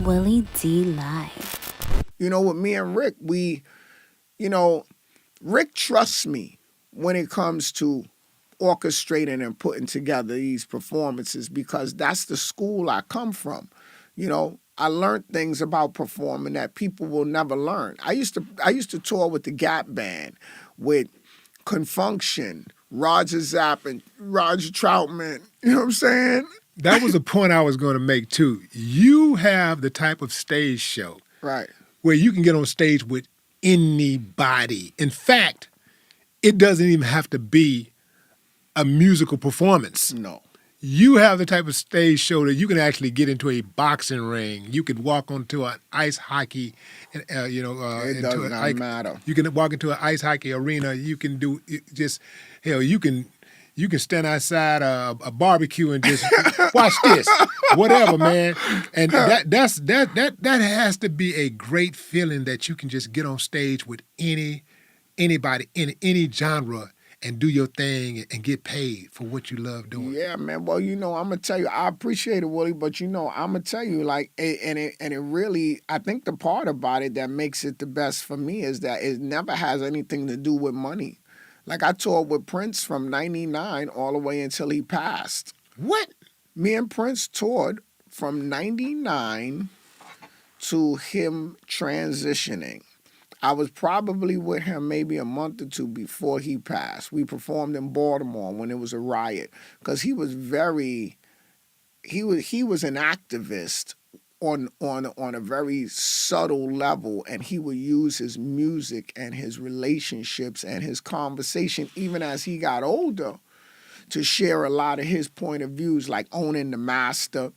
Willie D Live. With me and Rick, Rick trusts me when it comes to orchestrating and putting together these performances because that's the school I come from. I learned things about performing that people will never learn. I used to tour with the Gap Band, with Confunction, Roger Zapp, and Roger Troutman. You know what I'm saying? That was a point I was going to make too. You have the type of stage show Right. where you can get on stage with anybody. In fact, it doesn't even have to be a musical performance. No. You have the type of stage show that you can actually get into a boxing ring. You could walk onto an ice hockey, It into does not matter. You can walk into an ice hockey arena. You can do just hell. You can stand outside a barbecue and just watch this, whatever, man. And that has to be a great feeling that you can just get on stage with anybody in any genre and do your thing and get paid for what you love doing. Yeah, man. Well, I'm gonna tell you, I appreciate it, Willie, but I'm gonna tell you, like, it really, I think the part about it that makes it the best for me is that it never has anything to do with money. Like, I toured with Prince from '99 all the way until he passed. What? Me and Prince toured from '99 to him transitioning. I was probably with him maybe a month or two before he passed. We performed in Baltimore when it was a riot because he was an activist on a very subtle level, and he would use his music and his relationships and his conversation even as he got older to share a lot of his point of views, like owning the master.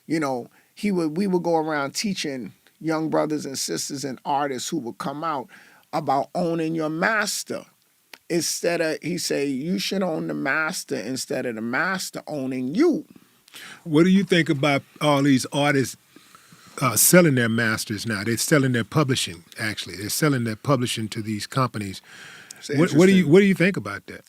We would go around teaching young brothers and sisters and artists who would come out about owning your master. Instead of, he say, you should own the master instead of the master owning you. What do you think about all these artists selling their masters now? They're selling their publishing, actually. They're selling their publishing to these companies. What do you think about that?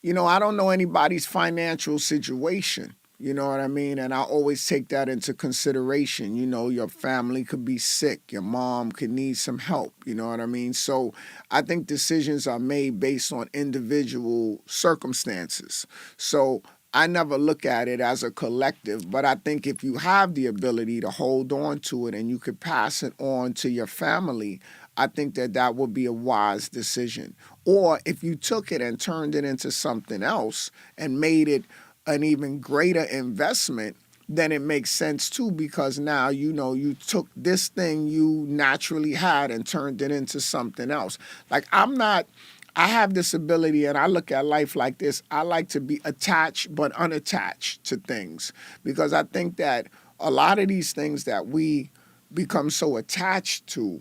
I don't know anybody's financial situation. You know what I mean? And I always take that into consideration. Your family could be sick. Your mom could need some help. You know what I mean? So I think decisions are made based on individual circumstances. So I never look at it as a collective, but I think if you have the ability to hold on to it and you could pass it on to your family, I think that would be a wise decision. Or if you took it and turned it into something else and made it an even greater investment, then it makes sense too, because now you took this thing you naturally had and turned it into something else. Like, I have this ability, and I look at life like this. I like to be attached but unattached to things, because I think that a lot of these things that we become so attached to,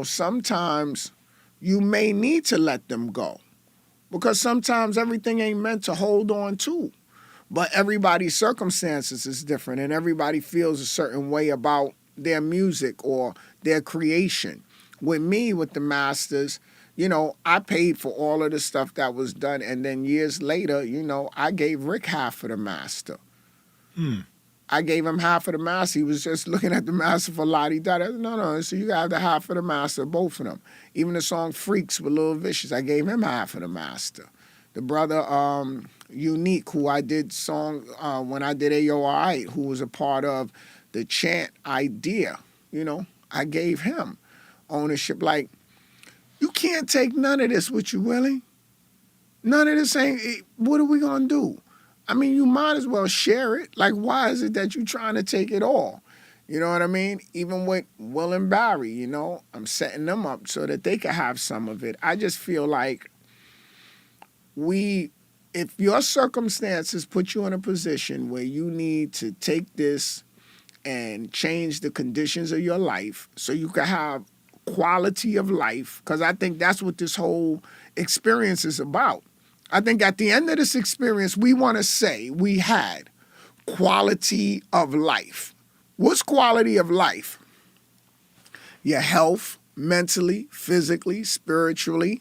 sometimes you may need to let them go, because sometimes everything ain't meant to hold on to. But everybody's circumstances is different, and everybody feels a certain way about their music or their creation. With me, with the masters, I paid for all of the stuff that was done, and then years later, I gave Rick half of the master. I gave him half of the master. He was just looking at the master for la-di-da. No, so you got the half of the master, both of them. Even the song Freaks with Lil Vicious, I gave him half of the master. The brother Unique, who I did song when I did Ayo Alright, who was a part of the chant idea, I gave him ownership. Like, you can't take none of this with you, Willie. None of this ain't, what are we going to do? I mean, you might as well share it. Like, why is it that you're trying to take it all? You know what I mean? Even with Will and Barry, I'm setting them up so that they can have some of it. I just feel like if your circumstances put you in a position where you need to take this and change the conditions of your life so you can have quality of life, because I think that's what this whole experience is about. I think at the end of this experience, we want to say we had quality of life. What's quality of life? Your health, mentally, physically, spiritually.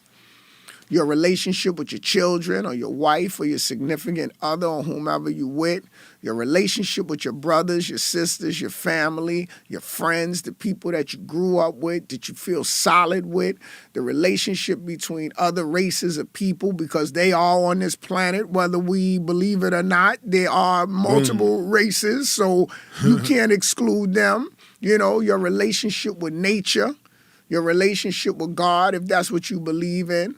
your relationship with your children or your wife or your significant other or whomever you with, your relationship with your brothers, your sisters, your family, your friends, the people that you grew up with, that you feel solid with, the relationship between other races of people, because they are on this planet, whether we believe it or not. There are multiple races, so you can't exclude them. You know, your relationship with nature, your relationship with God, if that's what you believe in,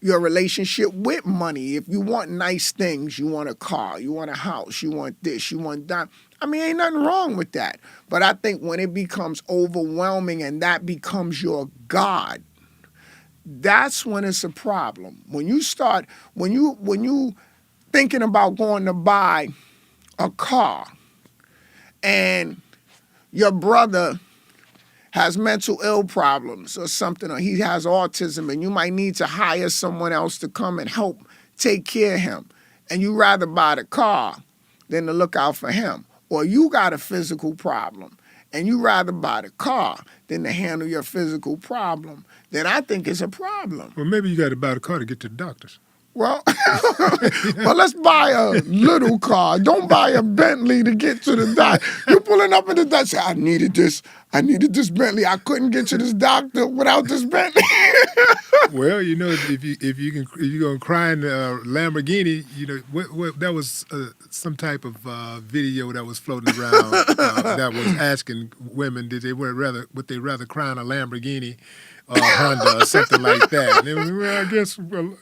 your relationship with money. If you want nice things, you want a car, you want a house, you want this, you want that. I mean, ain't nothing wrong with that. But I think when it becomes overwhelming and that becomes your God, that's when it's a problem. When you thinking about going to buy a car and your brother has mental ill problems or something, or he has autism, and you might need to hire someone else to come and help take care of him, and you rather buy the car than to look out for him, or you got a physical problem and you rather buy the car than to handle your physical problem, then I think it's a problem. Well, maybe you got to buy the car to get to the doctors. Well, well, let's buy a little car. Don't buy a Bentley to get to the doctor. You're pulling up in the doctor. Say, I needed this Bentley. I couldn't get to this doctor without this Bentley. Well, you know, if you're gonna cry in a Lamborghini, you know, what that was some type of video that was floating around that was asking women would they rather cry in a Lamborghini or Honda or something like that. And they were, well, I guess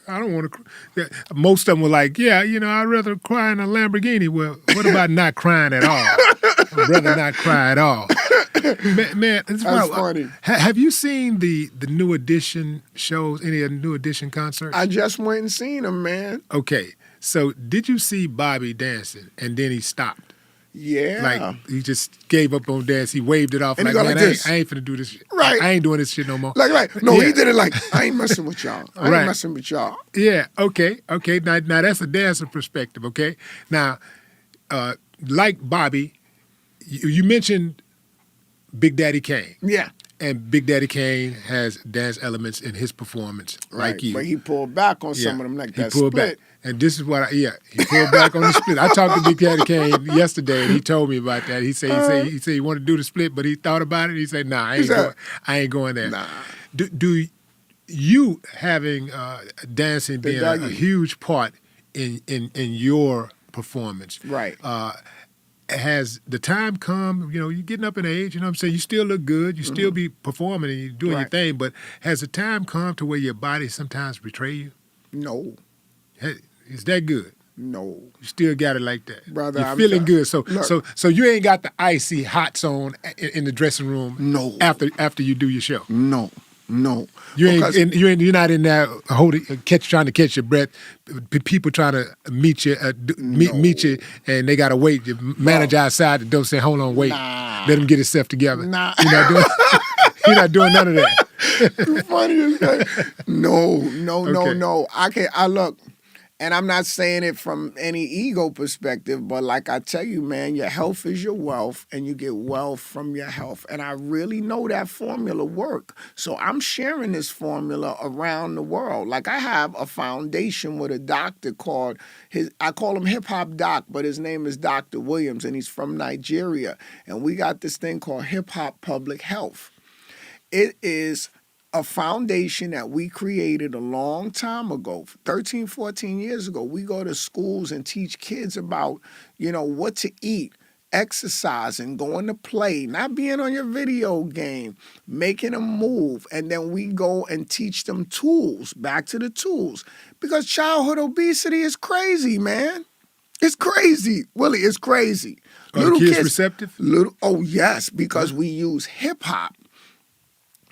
I don't want to. Most of them were like, yeah, you know, I'd rather cry in a Lamborghini. Well, what about not crying at all? I'd rather not cry at all. Man, it's That's funny. Have you seen the New Edition shows? Any of the New Edition concerts? I just went and seen him, man. Okay, so did you see Bobby dancing and then he stopped? Yeah. Like he just gave up on dance. He waved it off And he like, go man, like I ain't finna do this shit. Right. I ain't doing this shit no more. Like, no, Yeah. he did it like, I ain't messing with y'all. I ain't Right. messing with y'all. Yeah, okay. Now that's a dancer perspective, okay? Now, like Bobby, you mentioned Big Daddy Kane. Yeah. And Big Daddy Kane has dance elements in his performance, Right. like you. But he pulled back on some Yeah. of them, like He that pulled split. back. And this is what he pulled back on the split. I talked to Big Daddy Kane yesterday, and he told me about that. He said he wanted to do the split, but he thought about it. He said, "Nah, I ain't going there." Nah. Do you having dancing being a huge part in your performance? Right. Has the time come, you know, you're getting up in age, you know what I'm saying? You still look good, you still be performing and you're doing your Right. thing, but has the time come to where your body sometimes betray you? No. Hey, is that good? No. You still got it like that. Brother, you're I'm feeling tell- good. So Look. so you ain't got the icy hots on in the dressing room No. after you do your show. No. You're Because- not in there trying to catch your breath. People trying to meet you, meet you, and they gotta wait. The manager outside the door saying, "Hold on, wait, Nah. let him get himself together." Nah. You're not doing none of that. Funny as that. No. Okay. I look, and I'm not saying it from any ego perspective, but like I tell you, man, your health is your wealth, and you get wealth from your health. And I really know that formula work. So I'm sharing this formula around the world. Like I have a foundation with a doctor I call him Hip Hop Doc, but his name is Dr. Williams, and he's from Nigeria. And we got this thing called Hip Hop Public Health. It is a foundation that we created a long time ago, 13, 14 years ago. We go to schools and teach kids about, you know, what to eat, exercising, going to play, not being on your video game, making them move. And then we go and teach them tools, back to the tools. Because childhood obesity is crazy, man. It's crazy. Willie, it's crazy. Are the kids receptive? Oh, yes, because we use hip hop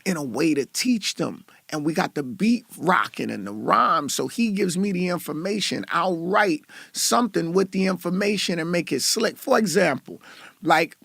in a way to teach them. And we got the beat rocking and the rhyme. So he gives me the information. I'll write something with the information and make it slick. For example, like,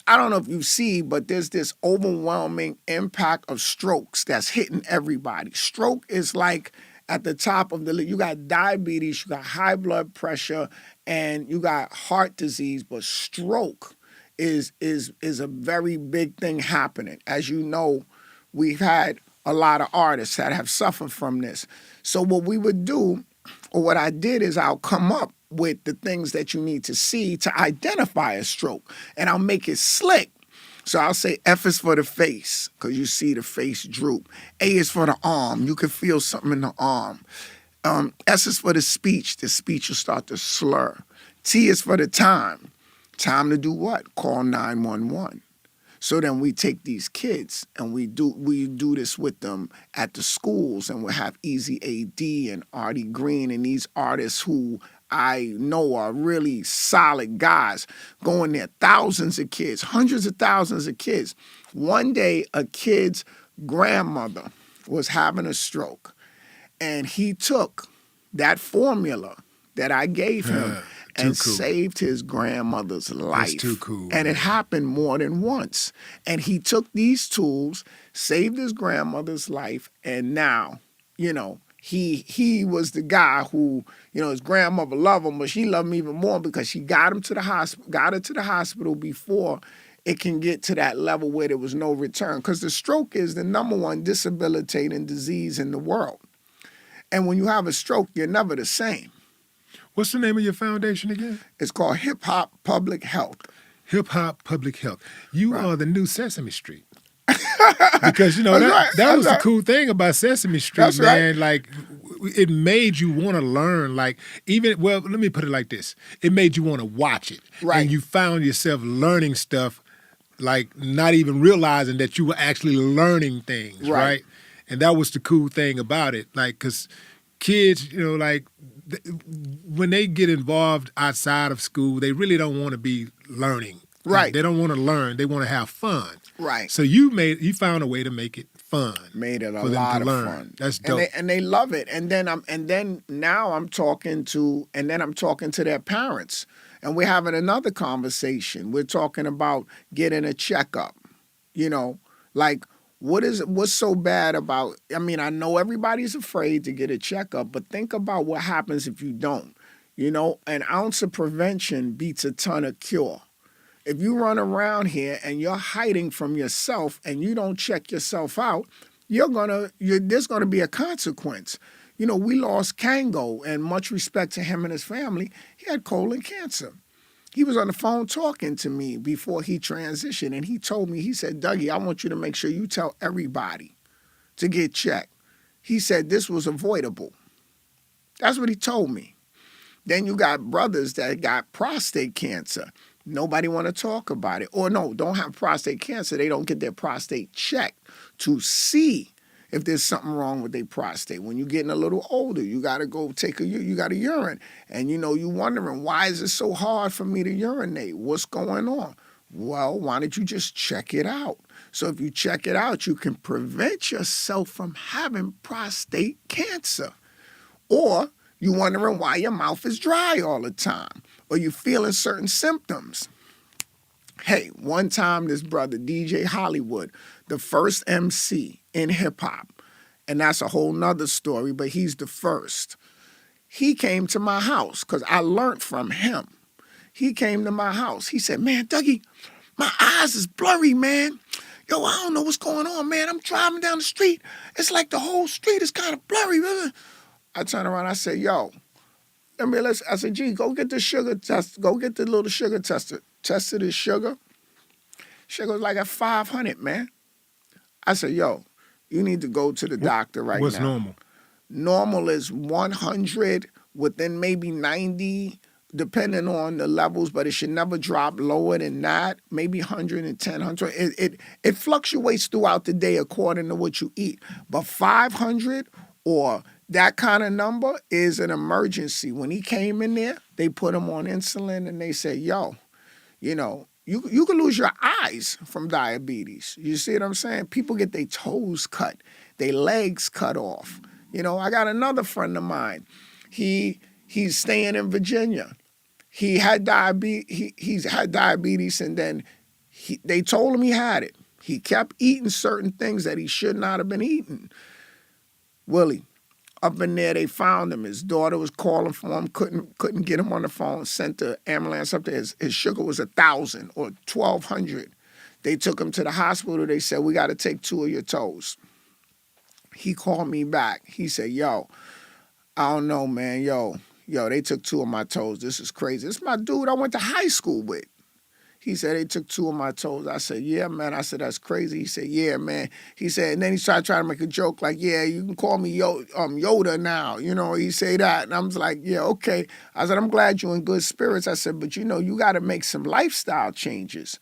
I don't know if you see, but there's this overwhelming impact of strokes that's hitting everybody. Stroke is like at the top of the list. You got diabetes, you got high blood pressure, and you got heart disease, but stroke is a very big thing happening. As you know, we've had a lot of artists that have suffered from this. So what we would do, or what I did, is I'll come up with the things that you need to see to identify a stroke, and I'll make it slick. So I'll say F is for the face, because you see the face droop. A is for the arm. You can feel something in the arm. S is for the speech. The speech will start to slur. T is for the time. Time to do what? Call 911. So then we take these kids and we do this with them at the schools, and we'll have Easy AD and Artie Green and these artists who I know are really solid guys going there. Thousands of kids, hundreds of thousands of kids. One day a kid's grandmother was having a stroke, and he took that formula that I gave him and saved his grandmother's life. That's too cool. And it happened more than once. And he took these tools, saved his grandmother's life, and now, he was the guy who, his grandmother loved him, but she loved him even more because she got her to the hospital before it can get to that level where there was no return. Because the stroke is the #1 disabilitating disease in the world. And when you have a stroke, you're never the same. What's the name of your foundation again? It's called Hip Hop Public Health. Hip Hop Public Health. You Right. are the new Sesame Street. Because, that was the cool thing about Sesame Street, That's man. right. Like, it made you want to learn. Like, let me put it like this. It made you want to watch it. Right. And you found yourself learning stuff, like not even realizing that you were actually learning things, right? And that was the cool thing about it. Like, because kids, when they get involved outside of school, they really don't want to be learning. Right. They don't want to learn. They want to have fun. Right. So you found a way to make it fun. Made it a for them lot to of learn. fun. That's dope. And they love it. And then now I'm talking to their parents. And we're having another conversation. We're talking about getting a checkup. Like, what's so bad about, I know everybody's afraid to get a checkup, but think about what happens if you don't. An ounce of prevention beats a ton of cure. If you run around here and you're hiding from yourself and you don't check yourself out, there's gonna be a consequence. We lost Kango, and much respect to him and his family. He had colon cancer. He was on the phone talking to me before he transitioned, and he told me, he said, Dougie, I want you to make sure you tell everybody to get checked. He said this was avoidable. That's what he told me. Then you got brothers that got prostate cancer. Nobody want to talk about it. Or no, don't have prostate cancer. They don't get their prostate checked to see if there's something wrong with their prostate. When you're getting a little older, you got to go you got to urine. And you wondering, why is it so hard for me to urinate? What's going on? Well, why don't you just check it out? So if you check it out, you can prevent yourself from having prostate cancer. Or you wondering why your mouth is dry all the time, or you feeling certain symptoms. Hey, one time this brother, DJ Hollywood, the first MC in hip hop, and that's a whole nother story, but he's the first. He came to my house because I learned from him. He came to my house. He said, man, Dougie, my eyes is blurry, man. Yo, I don't know what's going on, man. I'm driving down the street. It's like the whole street is kind of blurry. I turned around, I said, yo, I said, gee, go get the sugar test. Go get the little sugar tester. Tested his sugar. Sugar was like at 500, man. I said, yo, you need to go to the doctor right What's now. normal? Normal is 100, within maybe 90, depending on the levels, but it should never drop lower than that, maybe 110, 100. It fluctuates throughout the day according to what you eat. But 500 or that kind of number is an emergency. When he came in there, they put him on insulin and they said, yo, you can lose your eyes from diabetes. You see what I'm saying? People get their toes cut, their legs cut off. I got another friend of mine. He's staying in Virginia. He had diabetes. He's had diabetes, and then they told him he had it. He kept eating certain things that he should not have been eating. Willie, up in there, they found him. His daughter was calling for him, couldn't get him on the phone, sent the ambulance up there. His sugar was 1,000 or 1,200. They took him to the hospital. They said, we got to take 2 of your toes. He called me back. He said, yo, I don't know, man. Yo, they took 2 of my toes. This is crazy. This is my dude I went to high school with. He said, they took 2 of my toes. I said, yeah, man. I said, that's crazy. He said, yeah, man. He said, and then he started trying to make a joke like, yeah, you can call me Yoda now. You know, he say that. And I was like, yeah, okay. I said, I'm glad you're in good spirits. I said, but you know, you got to make some lifestyle changes.